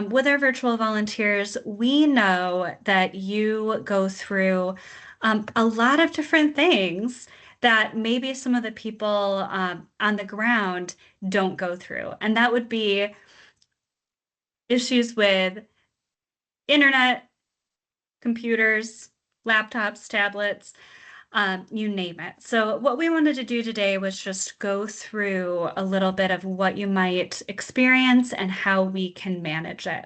With our virtual volunteers, we know that you go through a lot of different things that maybe some of the people on the ground don't go through. And that would be issues with internet, computers, laptops, tablets, you name it. So, what we wanted to do today was just go through a little bit of what you might experience and how we can manage it.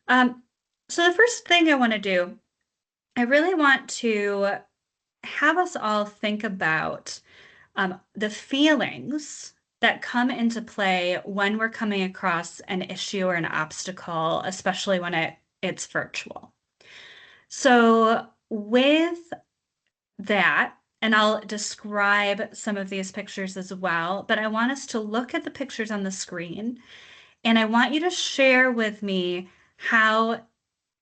Um, so, the first thing I want to do, I really want to have us all think about the feelings that come into play when we're coming across an issue or an obstacle, especially when it's virtual. So, with that, and I'll describe some of these pictures as well, but I want us to look at the pictures on the screen and I want you to share with me how,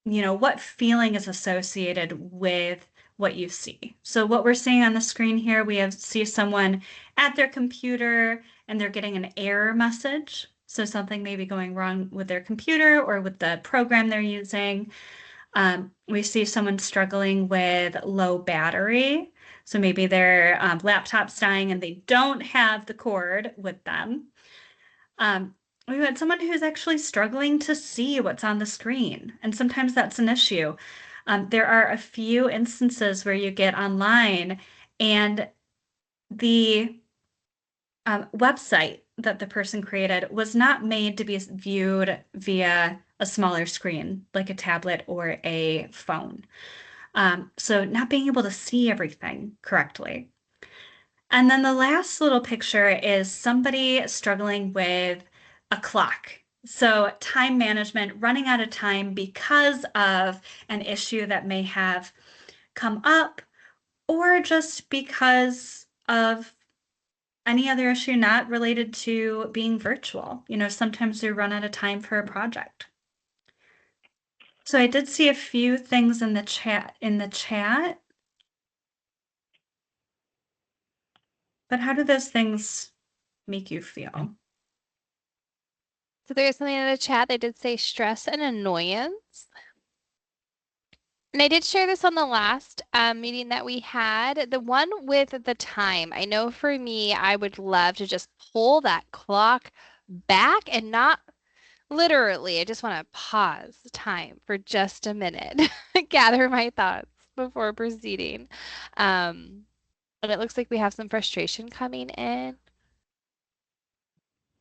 what feeling is associated with what you see. So what we're seeing on the screen here, see someone at their computer and they're getting an error message. So something may be going wrong with their computer or with the program they're using. We see someone struggling with low battery. So maybe their laptop's dying and they don't have the cord with them. Um, we had someone who's actually struggling to see what's on the screen, and sometimes that's an issue. There are a few instances where you get online and the website that the person created was not made to be viewed via a smaller screen, like a tablet or a phone. So not being able to see everything correctly. And then the last little picture is somebody struggling with a clock. So time management, running out of time because of an issue that may have come up, or just because of any other issue not related to being virtual. Sometimes we run out of time for a project. So I did see a few things in the chat, but how do those things make you feel? So there's something in the chat. They did say stress and annoyance. And I did share this on the last meeting that we had. The one with the time. I know for me, I would love to just pull that clock back and not literally. I just want to pause time for just a minute, gather my thoughts before proceeding. And it looks like we have some frustration coming in.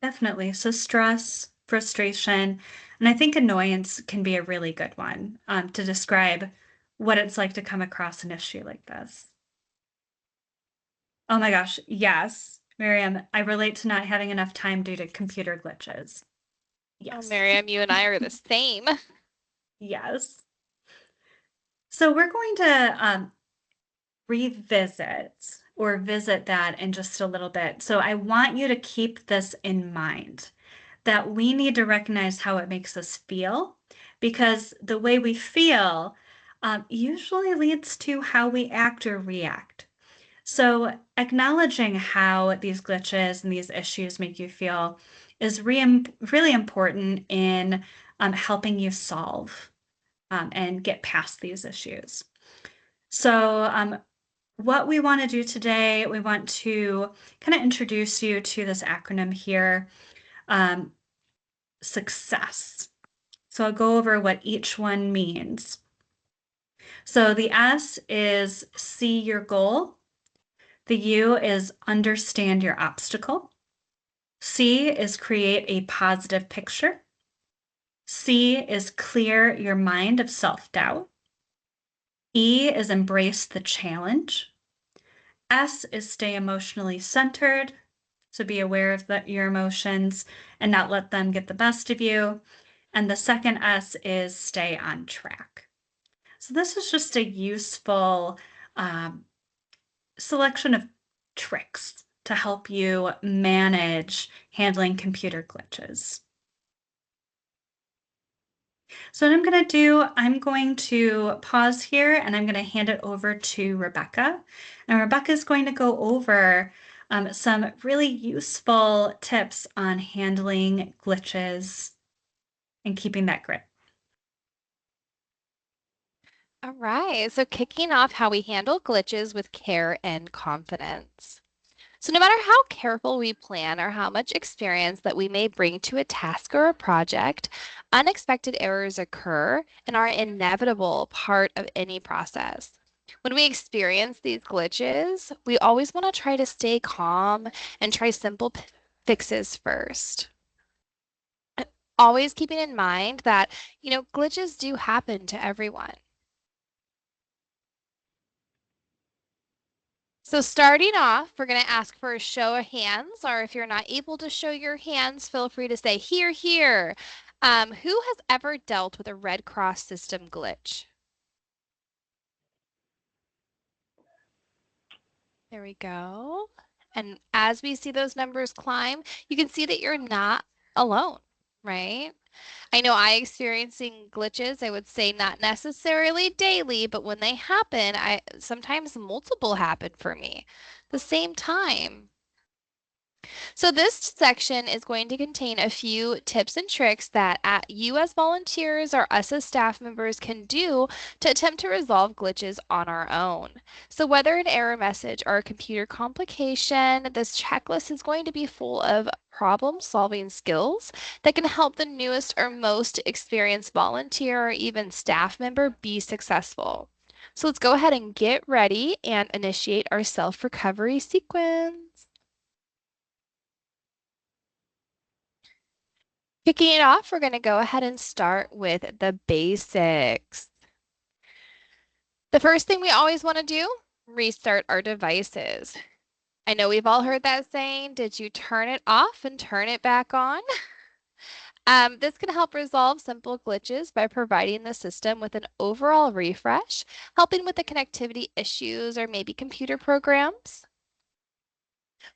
Definitely. So stress, frustration, and I think annoyance can be a really good one to describe what it's like to come across an issue like this. Oh my gosh, yes, Miriam, I relate to not having enough time due to computer glitches. Oh, Yes, Miriam, you and I are the same. yes. So we're going to revisit or visit that in just a little bit. So I want you to keep this in mind that we need to recognize how it makes us feel because the way we feel usually leads to how we act or react. So, acknowledging how these glitches and these issues make you feel is really important in helping you solve and get past these issues. So, what we want to do today, we want to kind of introduce you to this acronym here, um, success. So I'll go over what each one means. So the S is see your goal. The U is understand your obstacle. C is create a positive picture. C is clear your mind of self-doubt. E is embrace the challenge. S is stay emotionally centered. So be aware of your emotions and not let them get the best of you. And the second S is stay on track. So this is just a useful um, selection of tricks to help you manage handling computer glitches. So what I'm going to do, I'm going to pause here and I'm going to hand it over to Rebecca. And Rebecca is going to go over some really useful tips on handling glitches and keeping that grit. All right, so kicking off how we handle glitches with care and confidence. So no matter how careful we plan or how much experience that we may bring to a task or a project, unexpected errors occur and are an inevitable part of any process. When we experience these glitches, we always want to try to stay calm and try simple fixes first. Always keeping in mind that, glitches do happen to everyone. So starting off, we're going to ask for a show of hands, or if you're not able to show your hands, feel free to say here, here. Who has ever dealt with a Red Cross system glitch? There we go. And as we see those numbers climb, you can see that you're not alone, right? I know I experiencing glitches, I would say not necessarily daily, but when they happen, I sometimes multiple happen for me the same time. So this section is going to contain a few tips and tricks that you as volunteers or us as staff members can do to attempt to resolve glitches on our own. So whether an error message or a computer complication, this checklist is going to be full of problem-solving skills that can help the newest or most experienced volunteer or even staff member be successful. So let's go ahead and get ready and initiate our self-recovery sequence. Kicking it off, we're going to go ahead and start with the basics. The first thing we always want to do, restart our devices. I know we've all heard that saying, did you turn it off and turn it back on? This can help resolve simple glitches by providing the system with an overall refresh, helping with the connectivity issues or maybe computer programs.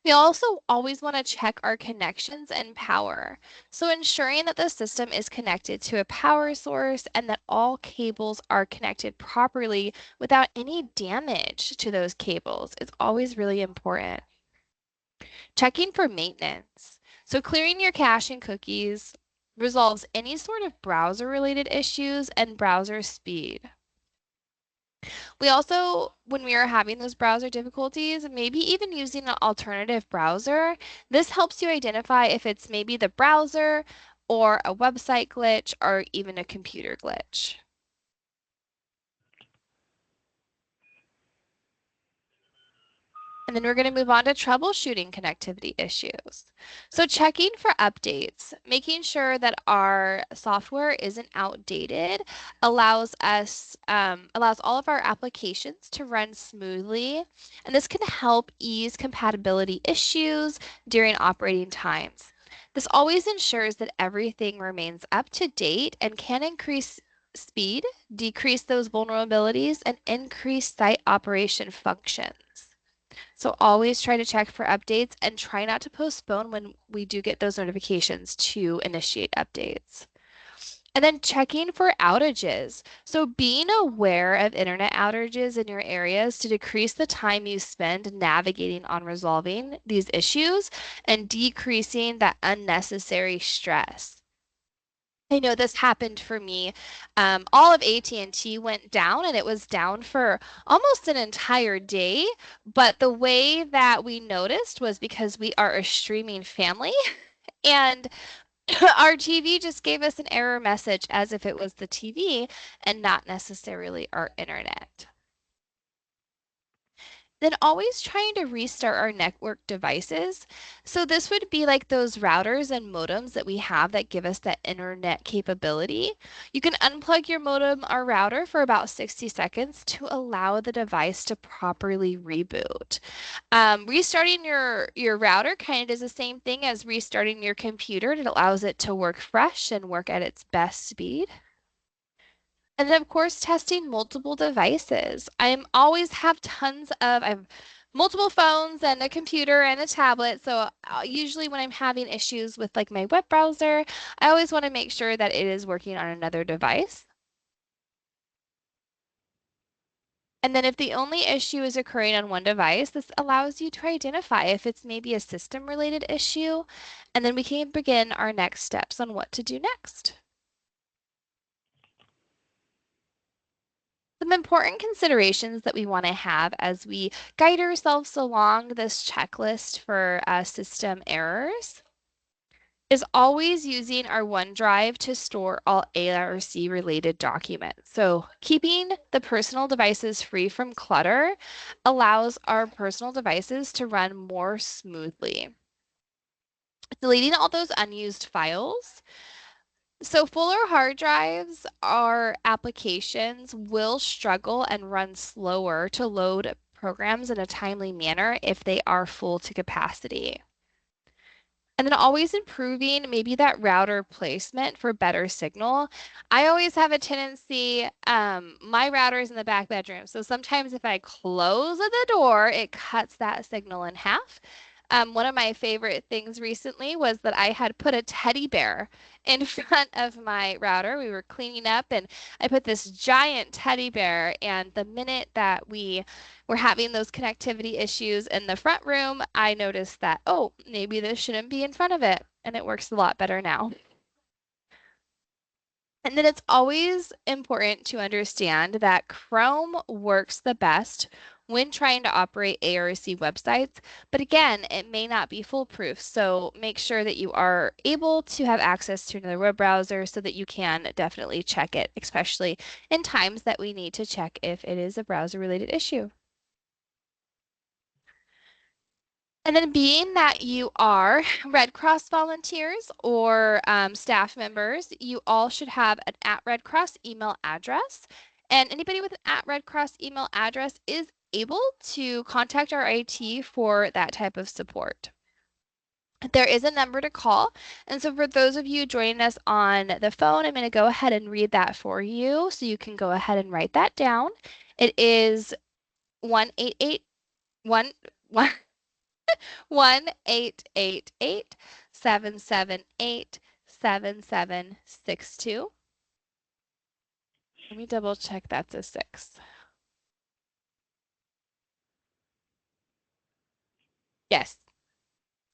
We also always want to check our connections and power. So ensuring that the system is connected to a power source and that all cables are connected properly without any damage to those cables is always really important. Checking for maintenance. So clearing your cache and cookies resolves any sort of browser related issues and browser speed. We also, when we are having those browser difficulties, maybe even using an alternative browser, this helps you identify if it's maybe the browser or a website glitch or even a computer glitch. And then we're going to move on to troubleshooting connectivity issues. So checking for updates, making sure that our software isn't outdated, allows all of our applications to run smoothly, and this can help ease compatibility issues during operating times. This always ensures that everything remains up to date and can increase speed, decrease those vulnerabilities, and increase site operation functions. So always try to check for updates and try not to postpone when we do get those notifications to initiate updates. And then checking for outages. So being aware of internet outages in your areas to decrease the time you spend navigating on resolving these issues and decreasing that unnecessary stress. I know this happened for me. All of AT&T went down and it was down for almost an entire day. But the way that we noticed was because we are a streaming family and our TV just gave us an error message as if it was the TV and not necessarily our internet. Then always trying to restart our network devices. So this would be like those routers and modems that we have that give us that internet capability. You can unplug your modem or router for about 60 seconds to allow the device to properly reboot. Restarting your router kind of does the same thing as restarting your computer. It allows it to work fresh and work at its best speed. And then of course, testing multiple devices. I have multiple phones and a computer and a tablet. So usually when I'm having issues with like my web browser, I always want to make sure that it is working on another device. And then if the only issue is occurring on one device, this allows you to identify if it's maybe a system related issue. And then we can begin our next steps on what to do next. Some important considerations that we want to have as we guide ourselves along this checklist for system errors is always using our OneDrive to store all ARC related documents. So keeping the personal devices free from clutter allows our personal devices to run more smoothly. Deleting all those unused files. So fuller hard drives, our applications will struggle and run slower to load programs in a timely manner if they are full to capacity. And then always improving maybe that router placement for better signal. I always have a tendency, my router is in the back bedroom. So sometimes if I close the door, it cuts that signal in half. One of my favorite things recently was that I had put a teddy bear in front of my router. We were cleaning up and I put this giant teddy bear. And the minute that we were having those connectivity issues in the front room, I noticed that, oh, maybe this shouldn't be in front of it. And it works a lot better now. And then it's always important to understand that Chrome works the best when trying to operate ARC websites. But again, it may not be foolproof. So make sure that you are able to have access to another web browser so that you can definitely check it, especially in times that we need to check if it is a browser related issue. And then being that you are Red Cross volunteers or staff members, you all should have an @Red Cross email address. And anybody with an @Red Cross email address is able to contact our IT for that type of support. There is a number to call. And so for those of you joining us on the phone, I'm going to go ahead and read that for you. So you can go ahead and write that down. It is 188 1-888-778-7762. Let me double check that's a 6. Yes.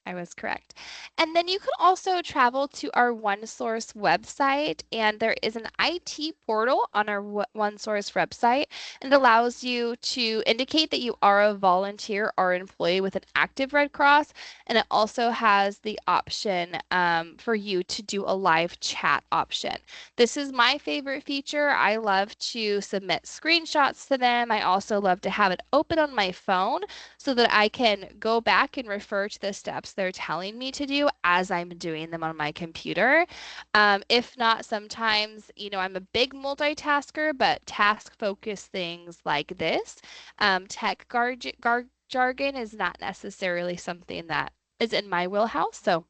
I was correct. And then you can also travel to our OneSource website, and there is an IT portal on our OneSource website, and it allows you to indicate that you are a volunteer or employee with an active Red Cross, and it also has the option for you to do a live chat option. This is my favorite feature. I love to submit screenshots to them. I also love to have it open on my phone so that I can go back and refer to the steps they're telling me to do as I'm doing them on my computer. If not, sometimes, I'm a big multitasker, but task focused things like this, tech jargon is not necessarily something that is in my wheelhouse. So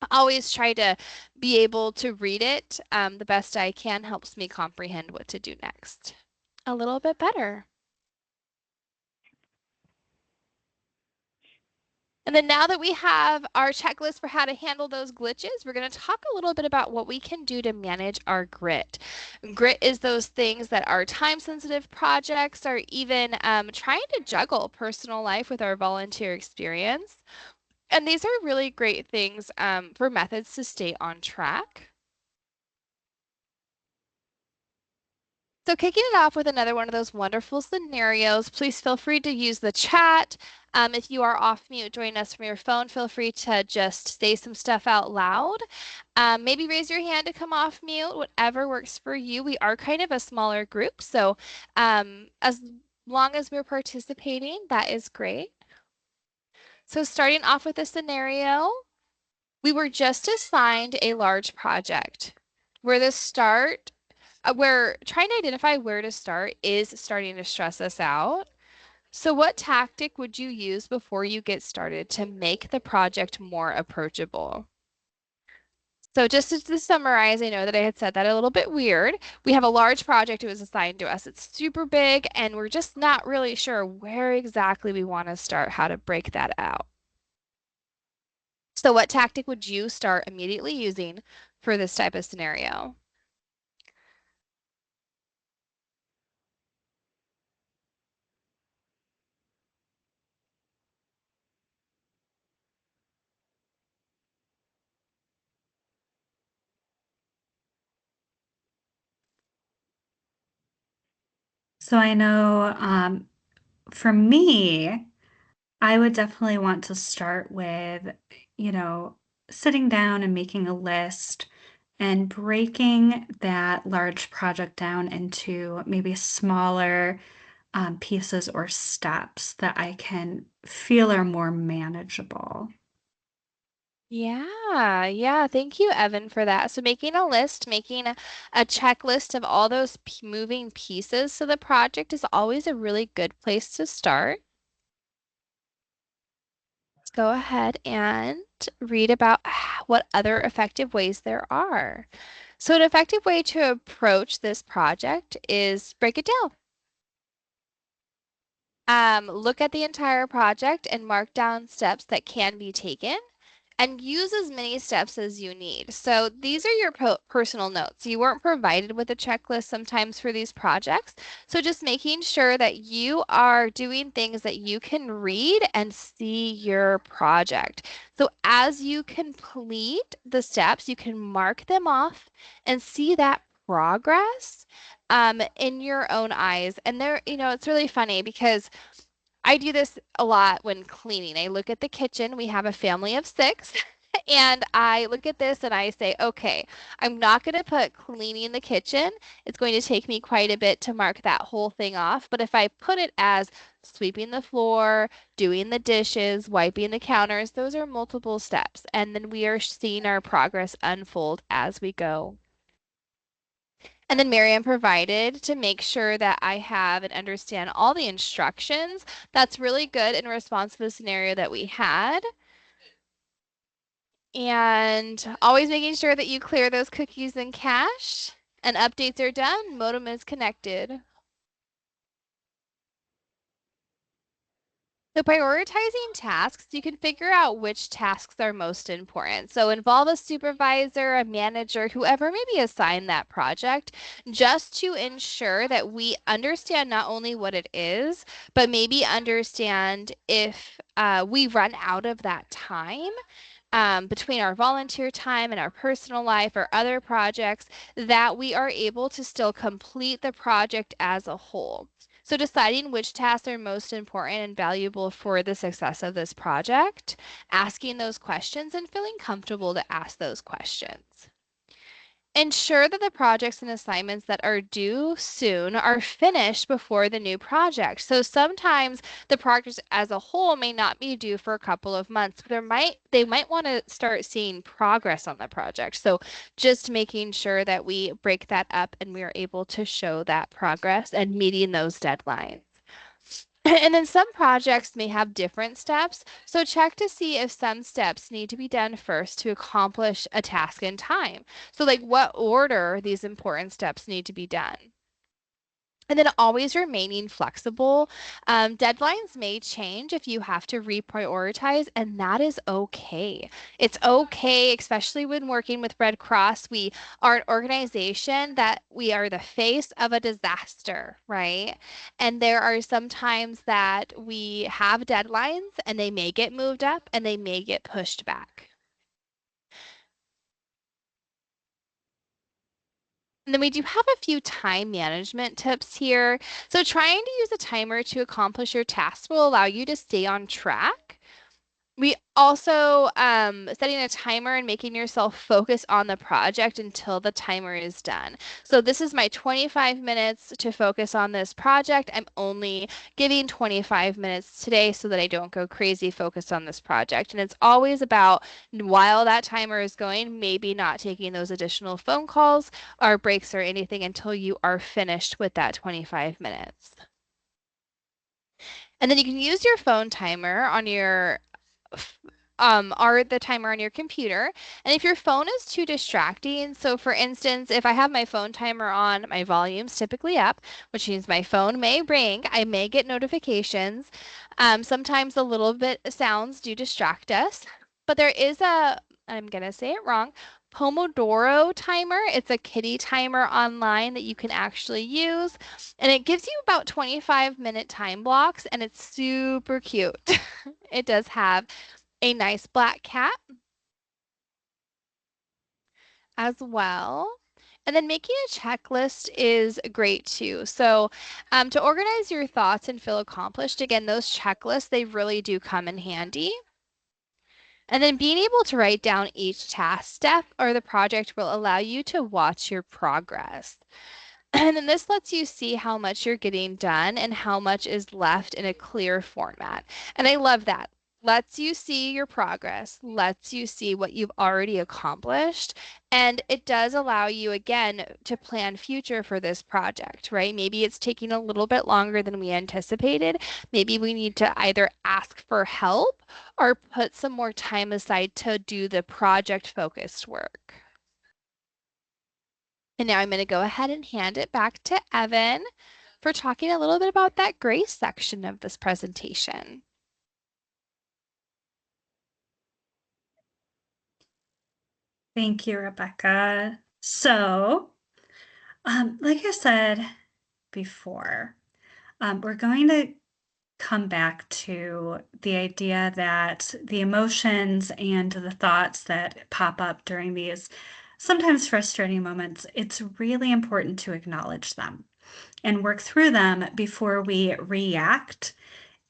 I always try to be able to read it the best I can, helps me comprehend what to do next a little bit better. And then now that we have our checklist for how to handle those glitches, we're going to talk a little bit about what we can do to manage our grit. Grit is those things that are time-sensitive projects or even trying to juggle personal life with our volunteer experience. And these are really great things for methods to stay on track. So kicking it off with another one of those wonderful scenarios, please feel free to use the chat. If you are off mute, join us from your phone. Feel free to just say some stuff out loud. Maybe raise your hand to come off mute, whatever works for you. We are kind of a smaller group, so as long as we're participating, that is great. So starting off with a scenario, we were just assigned a large project where the start where trying to identify where to start is starting to stress us out. So what tactic would you use before you get started to make the project more approachable? So just to summarize, I know that I had said that a little bit weird. We have a large project that was assigned to us. It's super big, and we're just not really sure where exactly we want to start, how to break that out. So what tactic would you start immediately using for this type of scenario? So I know for me, I would definitely want to start with, you know, sitting down and making a list and breaking that large project down into maybe smaller pieces or steps that I can feel are more manageable. Yeah, yeah. Thank you, Evan, for that. So making a list, making a checklist of all those moving pieces to the project is always a really good place to start. Let's go ahead and read about what other effective ways there are. So an effective way to approach this project is break it down. Look at the entire project and mark down steps that can be taken and use as many steps as you need. So these are your personal notes. You weren't provided with a checklist sometimes for these projects. So just making sure that you are doing things that you can read and see your project. So as you complete the steps, you can mark them off and see that progress in your own eyes. And there, it's really funny because I do this a lot when cleaning. I look at the kitchen. We have a family of six. And I look at this and I say, okay, I'm not going to put cleaning the kitchen. It's going to take me quite a bit to mark that whole thing off. But if I put it as sweeping the floor, doing the dishes, wiping the counters, those are multiple steps. And then we are seeing our progress unfold as we go. And then Miriam provided to make sure that I have and understand all the instructions. That's really good in response to the scenario that we had. And always making sure that you clear those cookies and cache and updates are done. Modem is connected. So prioritizing tasks, you can figure out which tasks are most important. So involve a supervisor, a manager, whoever may be assigned that project, just to ensure that we understand not only what it is, but maybe understand if we run out of that time between our volunteer time and our personal life or other projects, that we are able to still complete the project as a whole. So deciding which tasks are most important and valuable for the success of this project, asking those questions and feeling comfortable to ask those questions. Ensure that the projects and assignments that are due soon are finished before the new project. So sometimes the project as a whole may not be due for a couple of months, but they might want to start seeing progress on the project. So just making sure that we break that up and we are able to show that progress and meeting those deadlines. And then some projects may have different steps, so check to see if some steps need to be done first to accomplish a task in time. So like what order these important steps need to be done. And then always remaining flexible. Deadlines may change if you have to reprioritize, and that is okay. It's okay, especially when working with Red Cross. We are an organization that we are the face of a disaster, right? And there are some times that we have deadlines and they may get moved up and they may get pushed back. And then we do have a few time management tips here. So trying to use a timer to accomplish your tasks will allow you to stay on track. We also setting a timer and making yourself focus on the project until the timer is done. So this is my 25 minutes to focus on this project. I'm only giving 25 minutes today so that I don't go crazy focused on this project. And it's always about while that timer is going, maybe not taking those additional phone calls or breaks or anything until you are finished with that 25 minutes. And then you can use your phone timer on your are the timer on your computer. And if your phone is too distracting, so for instance, if I have my phone timer on, my volume's typically up, which means my phone may ring, I may get notifications. Sometimes a little bit of sounds do distract us, but there is I'm gonna say it wrong, Pomodoro timer. It's a kitty timer online that you can actually use, and it gives you about 25-minute time blocks, and it's super cute. It does have a nice black cat as well. And then making a checklist is great too. So, to organize your thoughts and feel accomplished, again, those checklists, they really do come in handy. And then being able to write down each task step or the project will allow you to watch your progress. And then this lets you see how much you're getting done and how much is left in a clear format. And I love that. Lets you see your progress, lets you see what you've already accomplished. And it does allow you, again, to plan future for this project, right? Maybe it's taking a little bit longer than we anticipated. Maybe we need to either ask for help or put some more time aside to do the project focused work. And now I'm going to go ahead and hand it back to Evan for talking a little bit about that grace section of this presentation. Thank you, Rebecca. So, like I said before, we're going to come back to the idea that the emotions and the thoughts that pop up during these sometimes frustrating moments, it's really important to acknowledge them and work through them before we react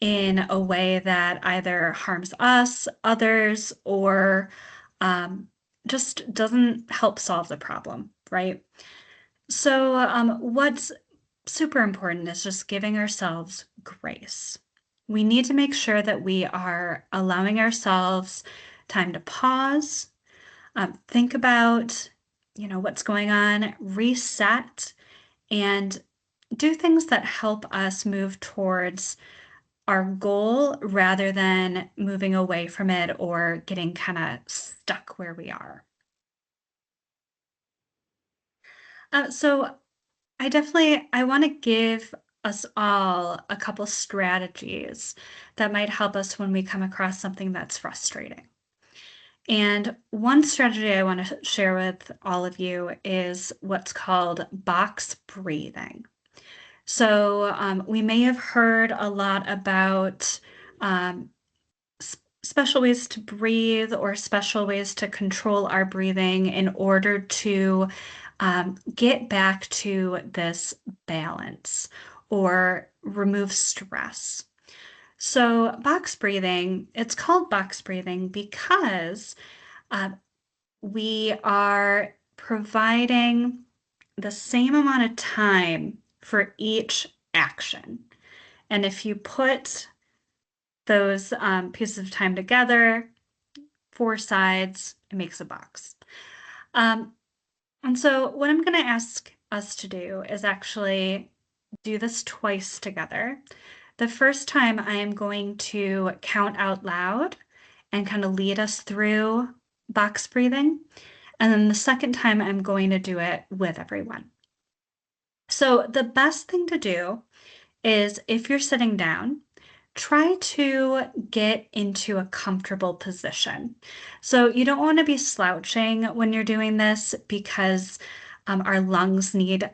in a way that either harms us, others, or just doesn't help solve the problem, right? So, what's super important is just giving ourselves grace. We need to make sure that we are allowing ourselves time to pause, think about, what's going on, reset, and do things that help us move towards our goal rather than moving away from it or getting kind of stuck where we are. So I want to give us all a couple strategies that might help us when we come across something that's frustrating. And one strategy I want to share with all of you is what's called box breathing. So we may have heard a lot about um, special ways to breathe or special ways to control our breathing in order to get back to this balance or remove stress. So, box breathing, it's called box breathing because uh, we are providing the same amount of time for each action. And if you put those pieces of time together, four sides, it makes a box. Um, and so what I'm going to ask us to do is actually do this twice together. The first time I am going to count out loud and kind of lead us through box breathing. And then the second time I'm going to do it with everyone. So the best thing to do is if you're sitting down, try to get into a comfortable position. So you don't want to be slouching when you're doing this because our lungs need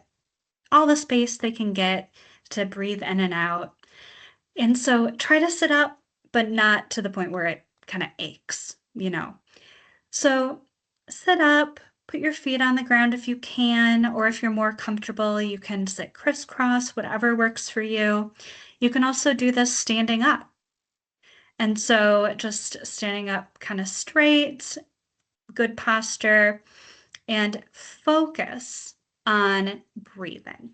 all the space they can get to breathe in and out. And so try to sit up, but not to the point where it kind of aches. So sit up, put your feet on the ground if you can, or if you're more comfortable, you can sit crisscross, whatever works for you. You can also do this standing up. And so just standing up kind of straight, good posture, and focus on breathing.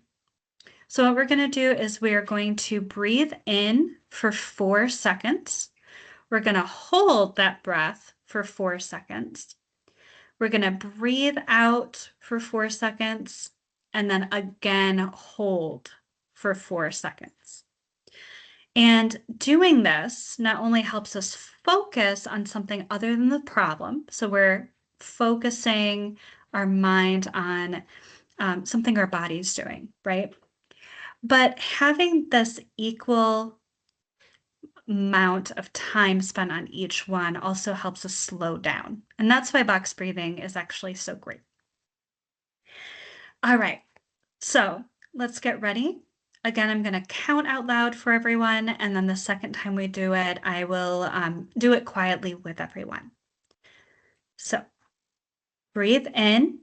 So what we're going to do is we are going to breathe in for 4 seconds. We're going to hold that breath for 4 seconds. We're going to breathe out for 4 seconds and then again hold for 4 seconds. And doing this not only helps us focus on something other than the problem, so we're focusing our mind on something our body's doing, right? But having this equal amount of time spent on each one also helps us slow down. And that's why box breathing is actually so great. All right, so let's get ready. Again, I'm going to count out loud for everyone, and then the second time we do it, I will do it quietly with everyone. So breathe in,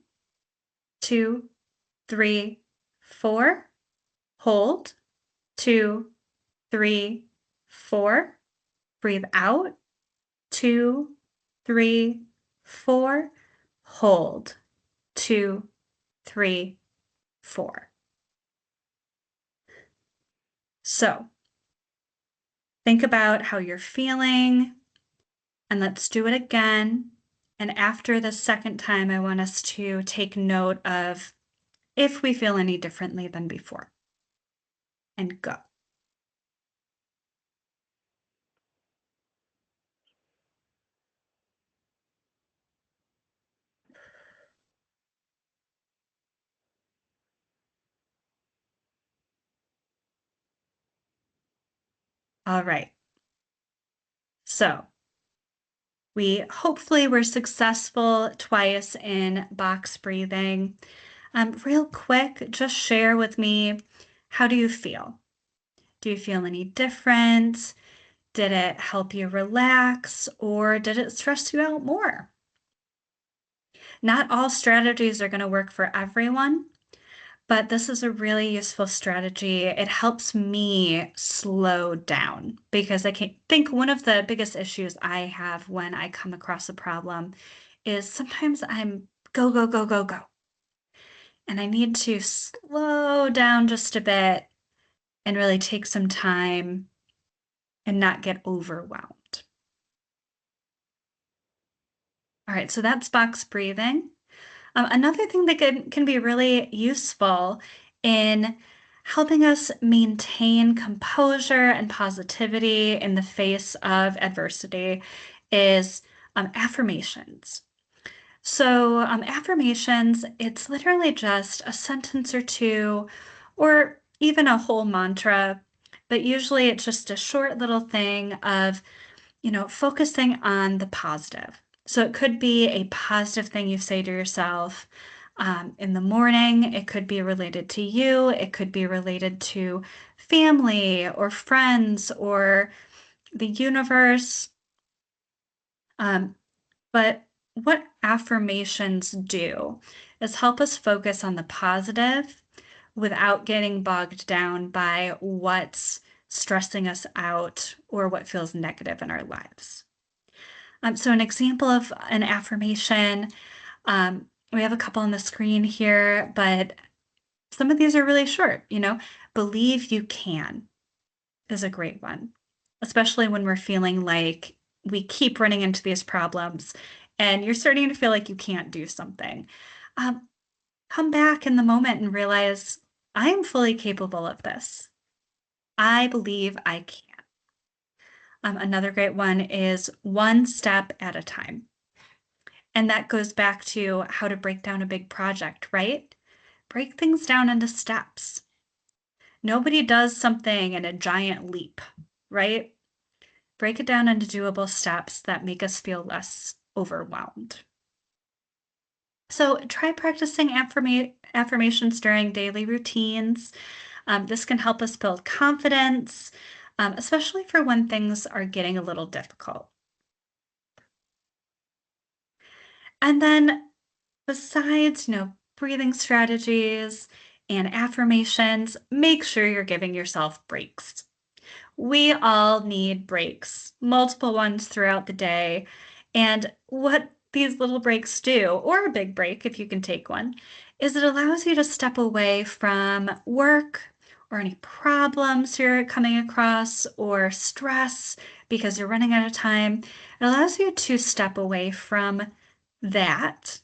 2, 3, 4. Hold. 2, 3, 4. Breathe out. 2, 3, 4. Hold. 2, 3, 4. So think about how you're feeling, and let's do it again. And after the second time, I want us to take note of if we feel any differently than before. And go. All right. So we hopefully were successful twice in box breathing. Real quick, just share with me, how do you feel? Do you feel any different? Did it help you relax, or did it stress you out more? Not all strategies are going to work for everyone, but this is a really useful strategy. It helps me slow down because I can think one of the biggest issues I have when I come across a problem is sometimes I'm go, go, go, go, go. And I need to slow down just a bit and really take some time and not get overwhelmed. All right, so that's box breathing. Another thing that can be really useful in helping us maintain composure and positivity in the face of adversity is affirmations. So, affirmations, it's literally just a sentence or two, or even a whole mantra, but usually it's just a short little thing of focusing on the positive. So it could be a positive thing you say to yourself in the morning. It could be related to you. It could be related to family or friends or the universe. But what affirmations do is help us focus on the positive without getting bogged down by what's stressing us out or what feels negative in our lives. So an example of an affirmation, we have a couple on the screen here, but some of these are really short, believe you can is a great one, especially when we're feeling like we keep running into these problems and you're starting to feel like you can't do something. Um, Come back in the moment and realize I am fully capable of this. I believe I can. Another great one is one step at a time. And that goes back to how to break down a big project, right? Break things down into steps. Nobody does something in a giant leap, right? Break it down into doable steps that make us feel less overwhelmed. So try practicing affirmations during daily routines. This can help us build confidence, especially for when things are getting a little difficult. And then besides, breathing strategies and affirmations, make sure you're giving yourself breaks. We all need breaks, multiple ones throughout the day. And what these little breaks do, or a big break if you can take one, is it allows you to step away from work or any problems you're coming across or stress because you're running out of time. It allows you to step away from that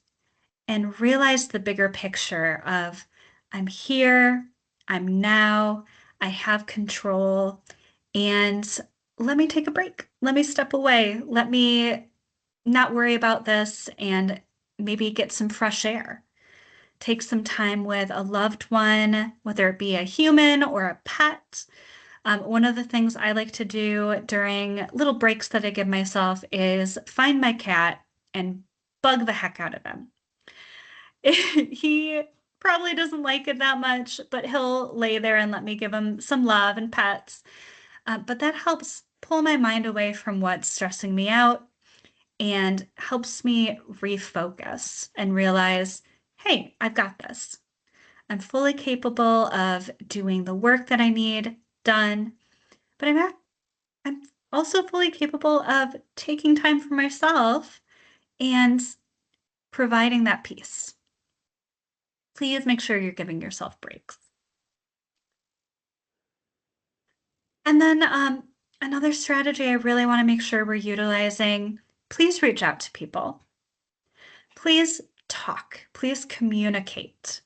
and realize the bigger picture of I'm here, I'm now, I have control, and let me take a break. Let me step away. Let me not worry about this and maybe get some fresh air. Take some time with a loved one, whether it be a human or a pet. One of the things I like to do during little breaks that I give myself is find my cat and bug the heck out of him. He probably doesn't like it that much, but he'll lay there and let me give him some love and pets. But that helps pull my mind away from what's stressing me out and helps me refocus and realize, hey, I've got this. I'm fully capable of doing the work that I need done, but I'm also fully capable of taking time for myself and providing that peace. Please make sure you're giving yourself breaks. And then another strategy I really want to make sure we're utilizing, please reach out to people. Please talk. Please communicate.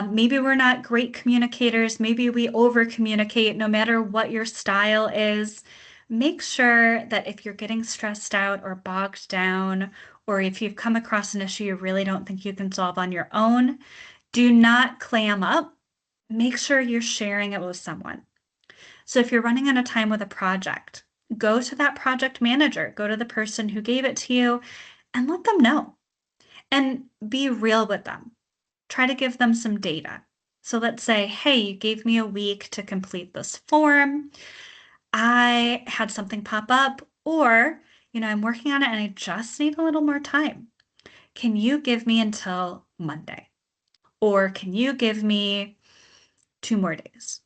Maybe we're not great communicators. Maybe we over communicate no matter what your style is. Make sure that if you're getting stressed out or bogged down, or if you've come across an issue you really don't think you can solve on your own, do not clam up. Make sure you're sharing it with someone. So if you're running out of time with a project, go to that project manager, go to the person who gave it to you, and let them know. And be real with them. Try to give them some data. So let's say, hey, you gave me a week to complete this form. I had something pop up, or, I'm working on it and I just need a little more time. Can you give me until Monday? Or can you give me 2 more days?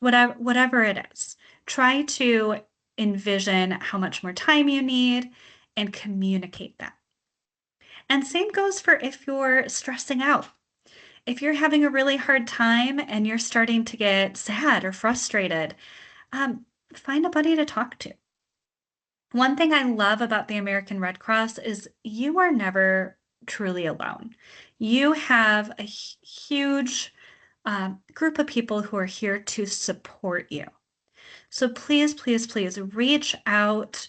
Whatever it is. Try to envision how much more time you need and communicate that. And same goes for if you're stressing out. If you're having a really hard time and you're starting to get sad or frustrated, find a buddy to talk to. One thing I love about the American Red Cross is you are never truly alone. You have a huge group of people who are here to support you. So please, please, please reach out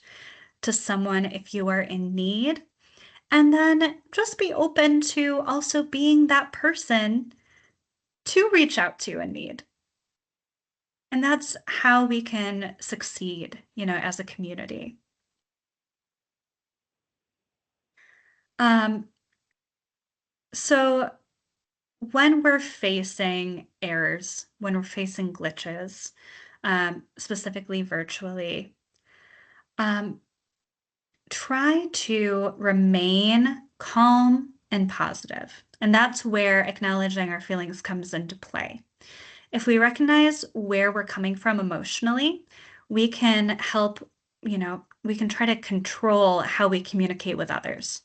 to someone if you are in need. And then just be open to also being that person to reach out to in need. And that's how we can succeed, as a community. Um, so when we're facing errors, when we're facing glitches, specifically virtually, try to remain calm and positive. And that's where acknowledging our feelings comes into play. If we recognize where we're coming from emotionally, we can help, we can try to control how we communicate with others.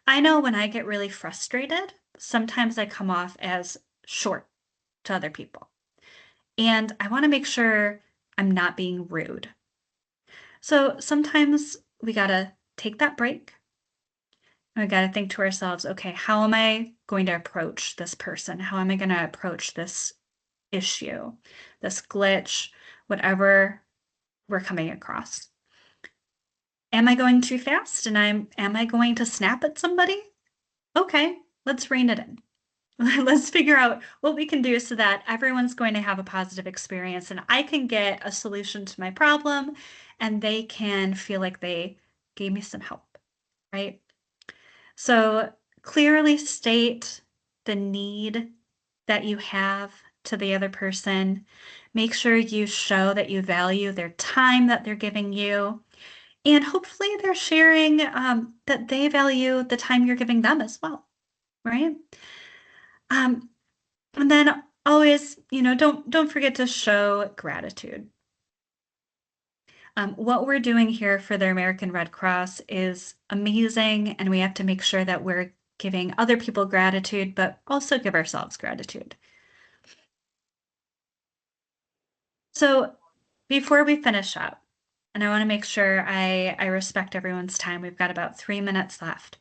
I know when I get really frustrated, sometimes I come off as short to other people. And I want to make sure I'm not being rude. So sometimes we got to take that break. We got to think to ourselves, okay, how am I going to approach this person? How am I going to approach this issue, this glitch, whatever we're coming across? Am I going too fast and am I going to snap at somebody? Okay, let's rein it in. Let's figure out what we can do so that everyone's going to have a positive experience and I can get a solution to my problem and they can feel like they gave me some help, right? So clearly state the need that you have to the other person. Make sure you show that you value their time that they're giving you. And hopefully they're sharing that they value the time you're giving them as well, right? And then always, don't forget to show gratitude. What we're doing here for the American Red Cross is amazing, and we have to make sure that we're giving other people gratitude, but also give ourselves gratitude. So before we finish up, and I want to make sure I respect everyone's time, we've got about 3 minutes left.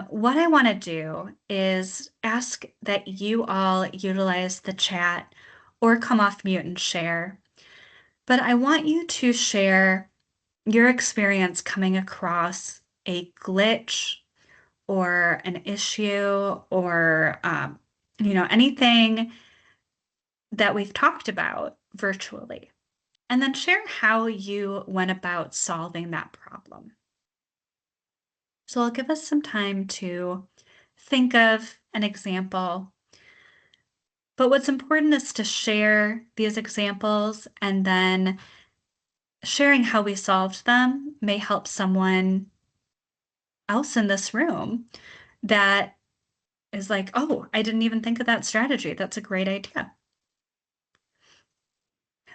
What I want to do is ask that you all utilize the chat or come off mute and share. But I want you to share your experience coming across a glitch or an issue or anything that we've talked about virtually. And then share how you went about solving that problem. So I'll give us some time to think of an example. But what's important is to share these examples, and then sharing how we solved them may help someone else in this room that is like, oh, I didn't even think of that strategy. That's a great idea.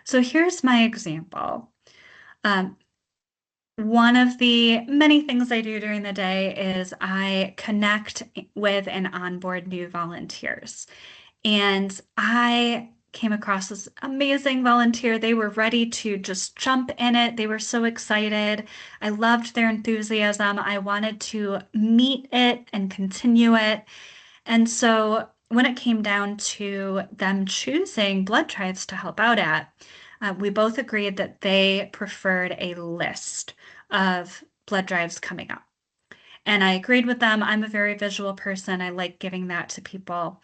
So here's my example. Um, One of the many things I do during the day is I connect with and onboard new volunteers. And I came across this amazing volunteer. They were ready to just jump in it. They were so excited. I loved their enthusiasm. I wanted to meet it and continue it. And so when it came down to them choosing blood drives to help out at, we both agreed that they preferred a list of blood drives coming up. And I agreed with them. I'm a very visual person. I like giving that to people.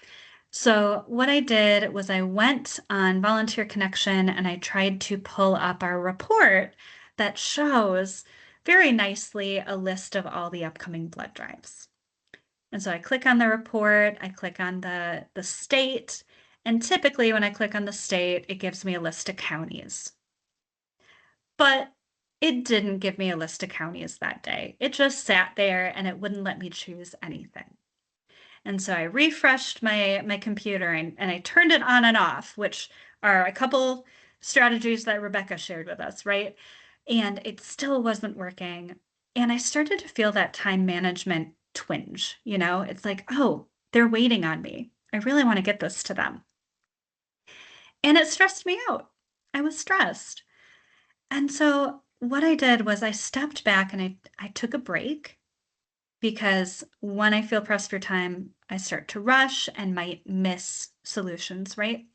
So what I did was I went on Volunteer Connection and I tried to pull up our report that shows very nicely a list of all the upcoming blood drives. And so I click on the report, I click on the state, and typically when I click on the state, it gives me a list of counties. But it didn't give me a list of counties that day. It just sat there and it wouldn't let me choose anything. And so I refreshed my computer and I turned it on and off, which are a couple strategies that Rebecca shared with us, right? And it still wasn't working. And I started to feel that time management twinge, you know? It's like, oh, they're waiting on me. I really want to get this to them. And it stressed me out. I was stressed. And so what I did was I stepped back and I took a break because when I feel pressed for time, I start to rush and might miss solutions, right?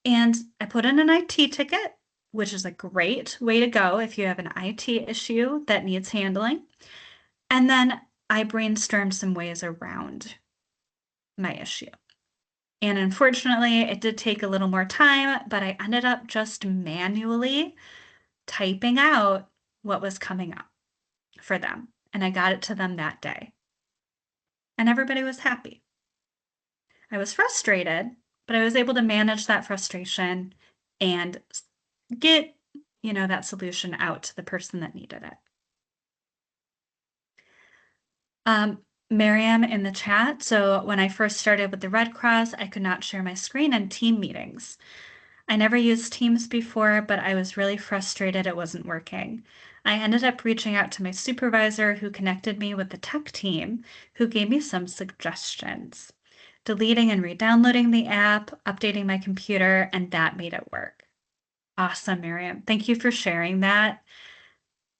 And I put in an IT ticket, which is a great way to go if you have an IT issue that needs handling. And then I brainstormed some ways around my issue. And unfortunately, it did take a little more time, but I ended up just manually typing out what was coming up for them. And I got it to them that day. And everybody was happy. I was frustrated, but I was able to manage that frustration and get, that solution out to the person that needed it. Miriam in the chat. So when I first started with the Red Cross, I could not share my screen in team meetings. I never used Teams before, but I was really frustrated it wasn't working. I ended up reaching out to my supervisor who connected me with the tech team, who gave me some suggestions. Deleting and re-downloading the app, updating my computer, and that made it work. Awesome, Miriam. Thank you for sharing that.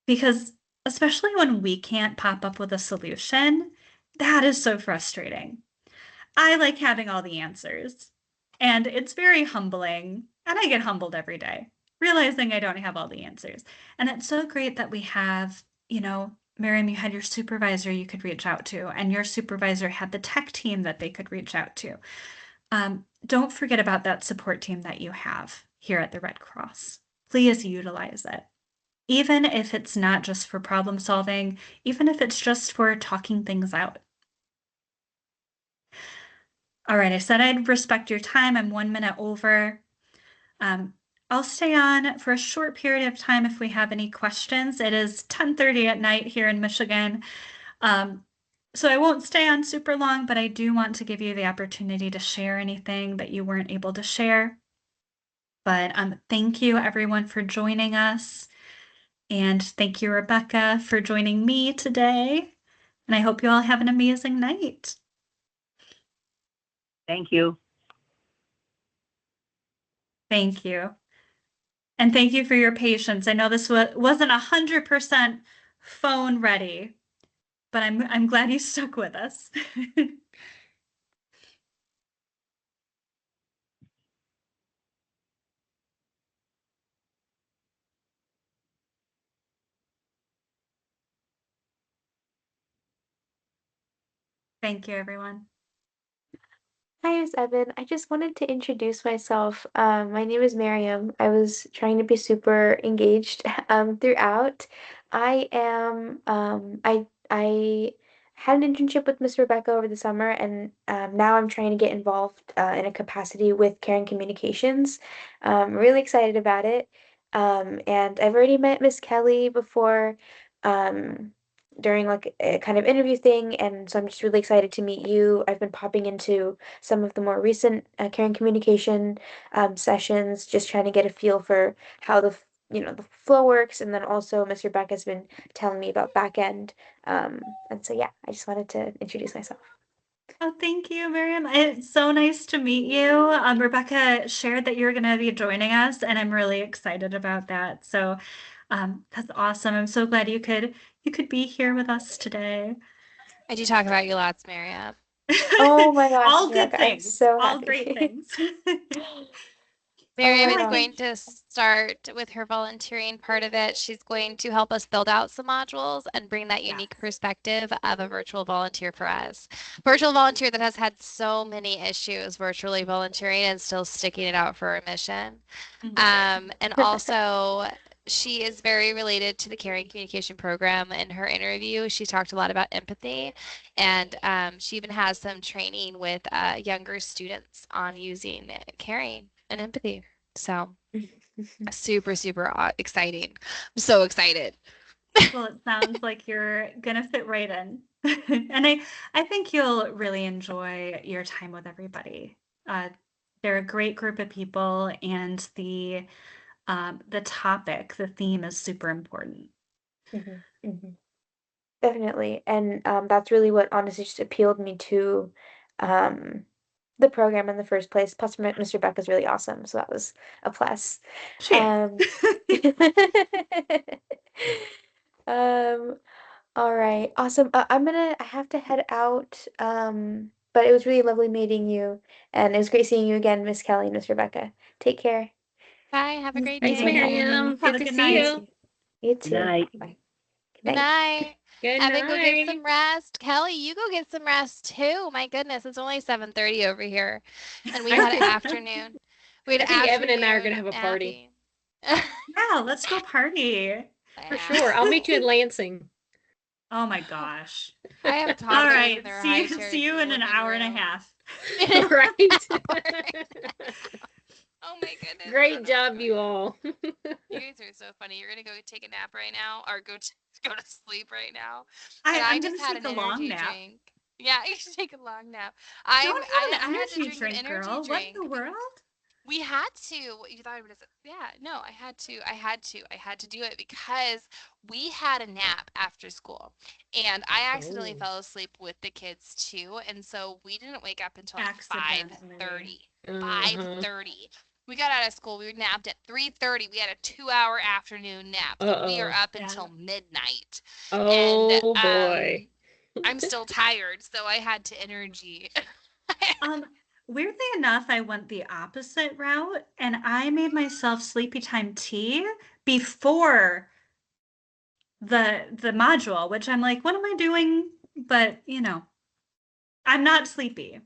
Because especially when we can't pop up with a solution, that is so frustrating. I like having all the answers, and it's very humbling. And I get humbled every day, realizing I don't have all the answers. And it's so great that we have, Miriam, you had your supervisor you could reach out to, and your supervisor had the tech team that they could reach out to. Don't forget about that support team that you have here at the Red Cross. Please utilize it. Even if it's not just for problem solving, even if it's just for talking things out. All right, I said I'd respect your time. I'm 1 minute over. I'll stay on for a short period of time if we have any questions. It is 10:30 at night here in Michigan. So I won't stay on super long, but I do want to give you the opportunity to share anything that you weren't able to share. But thank you everyone for joining us. And thank you, Rebecca, for joining me today. And I hope you all have an amazing night. Thank you. Thank you. And thank you for your patience. I know this wasn't 100% phone ready, but I'm glad you stuck with us. Thank you, everyone. Hi, Miss Evan. I just wanted to introduce myself. My name is Miriam. I was trying to be super engaged throughout. I had an internship with Miss Rebecca over the summer, and now I'm trying to get involved in a capacity with Caring Communications. Really excited about it. And I've already met Miss Kelly before. Um, during like a kind of interview thing, and so I'm just really excited to meet you. I've been popping into some of the more recent caring communication sessions, just trying to get a feel for how the flow works, and then also Mr. Beck has been telling me about back end, and so yeah, I just wanted to introduce myself. Oh, thank you, Miriam. It's so nice to meet you. Rebecca shared that you're going to be joining us, and I'm really excited about that. So, that's awesome. I'm so glad you could be here with us today. I do talk about you lots, Miriam. Oh my gosh, All Mr. good Becker, I'm things, so all great happy. things. Oh Miriam my Well, is I gosh. going think, to start with her volunteering part of it. She's going to help us build out some modules and bring that yes. unique perspective of a virtual volunteer for us. Virtual volunteer that has had so many issues virtually volunteering and still sticking it out for a mission. Mhm. And also, she is very related to the caring communication program. In her interview, she talked a lot about empathy, and she even has some training with younger students on using caring and empathy. So super, super exciting. I'm so excited. Well, it sounds like you're gonna fit right in. And I think you'll really enjoy your time with everybody. Uh, they're a great group of people, and the topic, the theme is super important. Mhm, mhm. Definitely. And that's really what honestly just appealed me to um, the program in the first place. Plus, Mr. Beck is really awesome, so that was a plus. She is. Um, um, all right, awesome. I have to head out. But it was really lovely meeting you, and it was great seeing you again, Miss Kelly and Miss Rebecca. Take care. Bye. Have a Thank great you, Thanks, day. Miriam. Have Good a to good see You night. you. too. You Good too. night. Bye. Good Good night. night. Good Evan, go get night. some rest. Kelly, you go get some rest too. My goodness, it's only 7:30 over here. And we I had think afternoon. We had I think Evan and I are gonna afternoon have a party napping. Yeah, let's go party. for Yeah. sure. I'll meet you in Lansing. Oh my gosh. I have All toddlers in right. their See high you chairs see in you the in an living hour and a room. half. Right. Oh my goodness. I don't Great know what's job, going you on. all. You guys are so funny. You're gonna go take a nap right now, or go to sleep right now. And I I'm just gonna had take an a long energy nap. drink. Yeah, you should take a long nap. Don't have I an had to energy drink an drink, energy girl. What in drink. the world? We had to. You thought it was, yeah, no, I had to do it because we had a nap after school, and I accidentally Oh. fell asleep with the kids too, and so we didn't wake up until like Accidentally. 5:30. Uh-huh. 5:30. We got out of school. We napped at 3:30. We had a 2-hour afternoon nap, so we are Uh-oh. up Yeah. until midnight, and Oh boy. I'm still tired, so I had to energy. Um, Weirdly enough, I went the opposite route and I made myself sleepy time tea before the module, which I'm like, what am I doing? But I'm not sleepy.